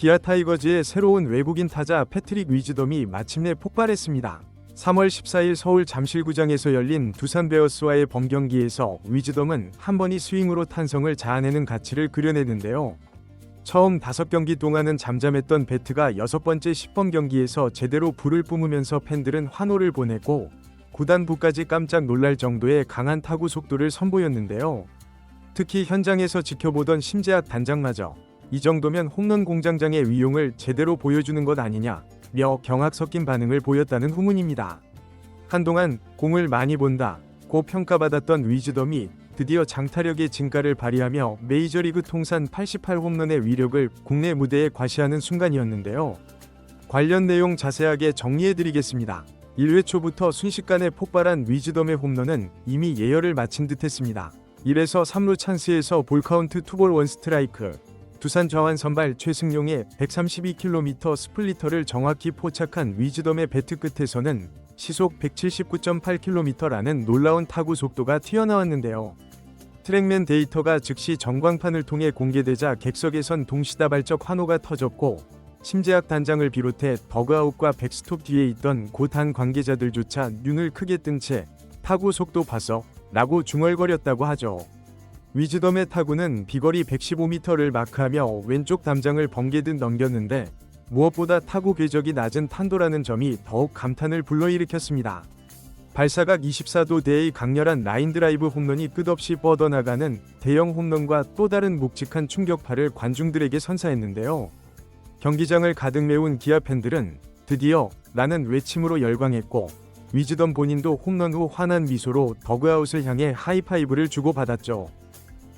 기아 타이거즈의 새로운 외국인 타자 패트릭 위즈덤이 마침내 폭발했습니다. 3월 14일 서울 잠실구장에서 열린 두산 베어스와의 범경기에서 위즈덤은 한 번의 스윙으로 탄성을 자아내는 가치를 그려내는데요. 처음 5경기 동안은 잠잠했던 배트가 6번째 10번 경기에서 제대로 불을 뿜으면서 팬들은 환호를 보냈고 구단부까지 깜짝 놀랄 정도의 강한 타구 속도를 선보였는데요. 특히 현장에서 지켜보던 심재학 단장마저 이 정도면 홈런 공장장의 위용을 제대로 보여주는 것 아니냐며 경악 섞인 반응을 보였다는 후문입니다. 한동안 공을 많이 본다고 평가받았던 위즈덤이 드디어 장타력의 진가를 발휘하며 메이저리그 통산 88홈런의 위력을 국내 무대에 과시하는 순간이었는데요. 관련 내용 자세하게 정리해드리겠습니다. 1회 초부터 순식간에 폭발한 위즈덤의 홈런은 이미 예열을 마친 듯했습니다. 1에서 3루 찬스에서 볼카운트 투볼 원스트라이크, 두산 좌완 선발 최승용의 132km 스플리터를 정확히 포착한 위즈덤의 배트 끝에서는 시속 179.8km라는 놀라운 타구 속도가 튀어나왔는데요. 트랙맨 데이터가 즉시 전광판을 통해 공개되자 객석에선 동시다발적 환호가 터졌고 심재학 단장을 비롯해 더그아웃과 백스톱 뒤에 있던 고단 관계자들조차 눈을 크게 뜬 채 타구 속도 봤어? 라고 중얼거렸다고 하죠. 위즈덤의 타구는 비거리 115m를 마크하며 왼쪽 담장을 번개듯 넘겼는데 무엇보다 타구 궤적이 낮은 탄도라는 점이 더욱 감탄을 불러일으켰습니다. 발사각 24도대의 강렬한 라인드라이브 홈런이 끝없이 뻗어나가는 대형 홈런과 또 다른 묵직한 충격파를 관중들에게 선사했는데요. 경기장을 가득 메운 기아 팬들은 드디어 라는 외침으로 열광했고 위즈덤 본인도 홈런 후 환한 미소로 더그아웃을 향해 하이파이브를 주고받았죠.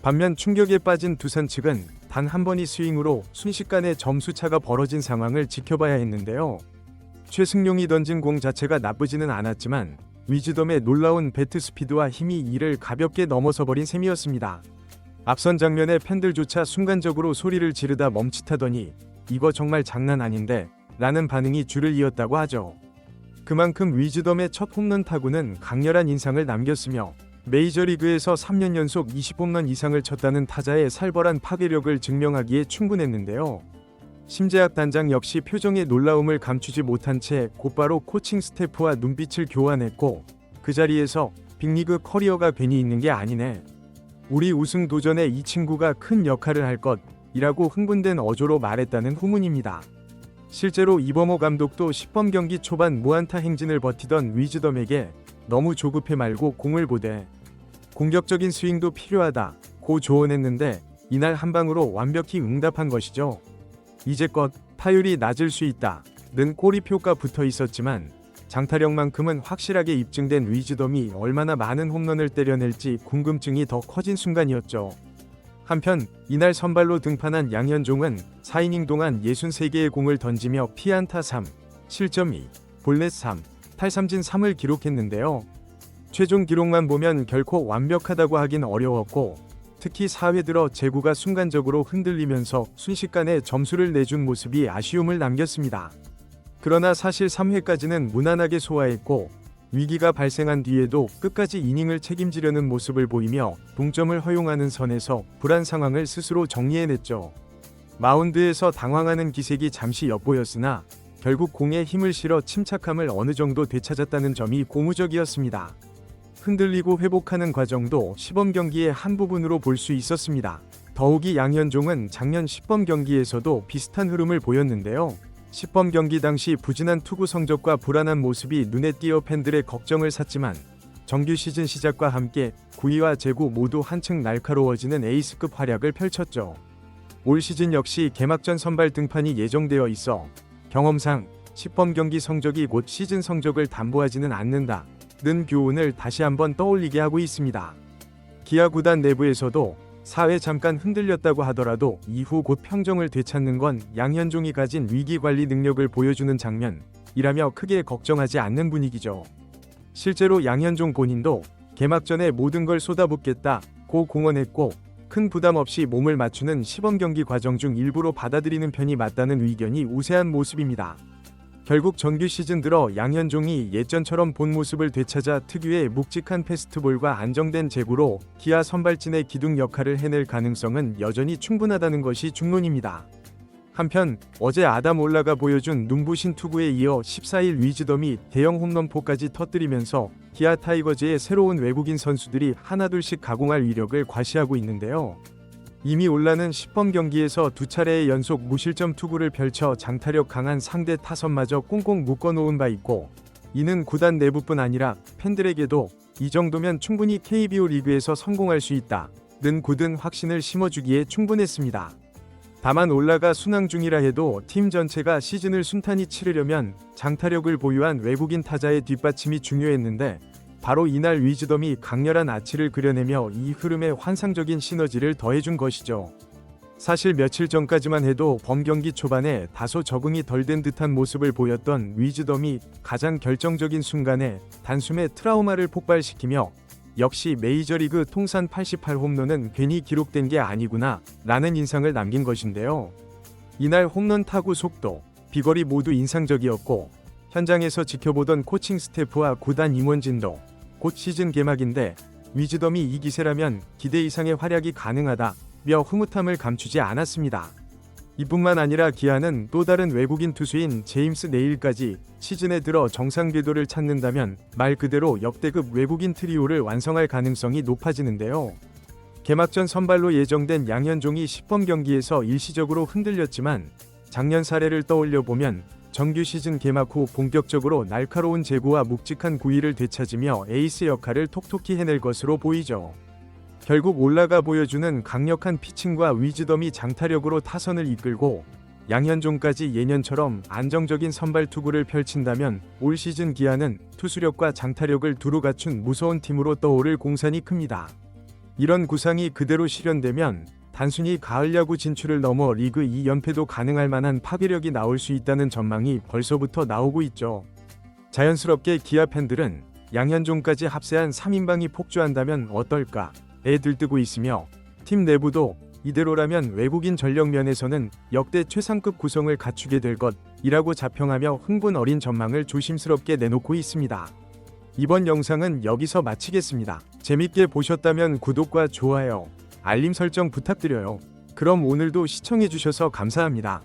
반면 충격에 빠진 두산 측은 단 한 번의 스윙으로 순식간에 점수차가 벌어진 상황을 지켜봐야 했는데요. 최승용이 던진 공 자체가 나쁘지는 않았지만 위즈덤의 놀라운 배트 스피드와 힘이 이를 가볍게 넘어서버린 셈이었습니다. 앞선 장면에 팬들조차 순간적으로 소리를 지르다 멈칫하더니 이거 정말 장난 아닌데 라는 반응이 줄을 이었다고 하죠. 그만큼 위즈덤의 첫 홈런 타구는 강렬한 인상을 남겼으며 메이저리그에서 3년 연속 20홈런 이상을 쳤다는 타자의 살벌한 파괴력을 증명하기에 충분했는데요. 심재학 단장 역시 표정의 놀라움을 감추지 못한 채 곧바로 코칭 스태프와 눈빛을 교환했고 그 자리에서 빅리그 커리어가 괜히 있는 게 아니네. 우리 우승 도전에 이 친구가 큰 역할을 할 것이라고 흥분된 어조로 말했다는 후문입니다. 실제로 이범호 감독도 10번 경기 초반 무안타 행진을 버티던 위즈덤에게 너무 조급해 말고 공을 보되 공격적인 스윙도 필요하다고 조언했는데 이날 한 방으로 완벽히 응답한 것이죠. 이제껏 타율이 낮을 수 있다는 꼬리표가 붙어 있었지만 장타력만큼은 확실하게 입증된 위즈덤이 얼마나 많은 홈런을 때려낼지 궁금증이 더 커진 순간이었죠. 한편 이날 선발로 등판한 양현종은 4이닝 동안 63개의 공을 던지며 피안타 3, 실점 2, 볼넷 3, 탈삼진 3을 기록했는데요. 최종 기록만 보면 결코 완벽하다고 하긴 어려웠고 특히 4회 들어 제구가 순간적으로 흔들리면서 순식간에 점수를 내준 모습이 아쉬움을 남겼습니다. 그러나 사실 3회까지는 무난하게 소화했고 위기가 발생한 뒤에도 끝까지 이닝을 책임지려는 모습을 보이며 동점을 허용하는 선에서 불안 상황을 스스로 정리해냈죠. 마운드에서 당황하는 기색이 잠시 엿보였으나 결국 공에 힘을 실어 침착함을 어느 정도 되찾았다는 점이 고무적이었습니다. 흔들리고 회복하는 과정도 시범 경기의 한 부분으로 볼 수 있었습니다. 더욱이 양현종은 작년 10번 경기에서도 비슷한 흐름을 보였는데요. 10번 경기 당시 부진한 투구 성적과 불안한 모습이 눈에 띄어 팬들의 걱정을 샀지만 정규 시즌 시작과 함께 구위와 제구 모두 한층 날카로워지는 에이스급 활약을 펼쳤죠. 올 시즌 역시 개막전 선발 등판이 예정되어 있어 경험상 10번 경기 성적이 곧 시즌 성적을 담보하지는 않는다는 교훈을 다시 한번 떠올리게 하고 있습니다. 기아 구단 내부에서도 4회 잠깐 흔들렸다고 하더라도 이후 곧 평정을 되찾는 건 양현종이 가진 위기관리 능력을 보여주는 장면이라며 크게 걱정하지 않는 분위기죠. 실제로 양현종 본인도 개막전에 모든 걸 쏟아붓겠다고 공언했고 큰 부담 없이 몸을 맞추는 시범 경기 과정 중 일부로 받아들이는 편이 맞다는 의견이 우세한 모습입니다. 결국 정규 시즌 들어 양현종이 예전처럼 본 모습을 되찾아 특유의 묵직한 패스트볼과 안정된 제구로 기아 선발진의 기둥 역할을 해낼 가능성은 여전히 충분하다는 것이 중론입니다. 한편 어제 아담 올라가 보여준 눈부신 투구에 이어 14일 위즈덤이 대형 홈런포까지 터뜨리면서 기아 타이거즈의 새로운 외국인 선수들이 하나둘씩 가공할 위력을 과시하고 있는데요. 이미 올라는 10번 경기에서 두 차례의 연속 무실점 투구를 펼쳐 장타력 강한 상대 타선마저 꽁꽁 묶어놓은 바 있고, 이는 구단 내부뿐 아니라 팬들에게도 이 정도면 충분히 KBO 리그에서 성공할 수 있다는 굳은 확신을 심어주기에 충분했습니다. 다만 올라가 순항 중이라 해도 팀 전체가 시즌을 순탄히 치르려면 장타력을 보유한 외국인 타자의 뒷받침이 중요했는데, 바로 이날 위즈덤이 강렬한 아치를 그려내며 이 흐름에 환상적인 시너지를 더해준 것이죠. 사실 며칠 전까지만 해도 범경기 초반에 다소 적응이 덜 된 듯한 모습을 보였던 위즈덤이 가장 결정적인 순간에 단숨에 트라우마를 폭발시키며 역시 메이저리그 통산 88홈런은 괜히 기록된 게 아니구나 라는 인상을 남긴 것인데요. 이날 홈런 타구 속도, 비거리 모두 인상적이었고, 현장에서 지켜보던 코칭 스태프와 구단 임원진도 곧 시즌 개막인데 위즈덤이 이 기세라면 기대 이상의 활약이 가능하다며 흐뭇함을 감추지 않았습니다. 이뿐만 아니라 기아는 또 다른 외국인 투수인 제임스 네일까지 시즌에 들어 정상 궤도를 찾는다면 말 그대로 역대급 외국인 트리오를 완성할 가능성이 높아지는데요. 개막전 선발로 예정된 양현종이 10번 경기에서 일시적으로 흔들렸지만 작년 사례를 떠올려 보면 정규 시즌 개막 후 본격적으로 날카로운 제구와 묵직한 구위를 되찾으며 에이스 역할을 톡톡히 해낼 것으로 보이죠. 결국 올라가 보여주는 강력한 피칭과 위즈덤이 장타력으로 타선을 이끌고 양현종까지 예년처럼 안정적인 선발 투구를 펼친다면 올 시즌 기아는 투수력과 장타력을 두루 갖춘 무서운 팀으로 떠오를 공산이 큽니다. 이런 구상이 그대로 실현되면 단순히 가을 야구 진출을 넘어 리그 2연패도 가능할 만한 파괴력이 나올 수 있다는 전망이 벌써부터 나오고 있죠. 자연스럽게 기아 팬들은 양현종까지 합세한 3인방이 폭주한다면 어떨까에 들뜨고 있으며, 팀 내부도 이대로라면 외국인 전력 면에서는 역대 최상급 구성을 갖추게 될 것이라고 자평하며 흥분 어린 전망을 조심스럽게 내놓고 있습니다. 이번 영상은 여기서 마치겠습니다. 재밌게 보셨다면 구독과 좋아요, 알림 설정 부탁드려요. 그럼 오늘도 시청해주셔서 감사합니다.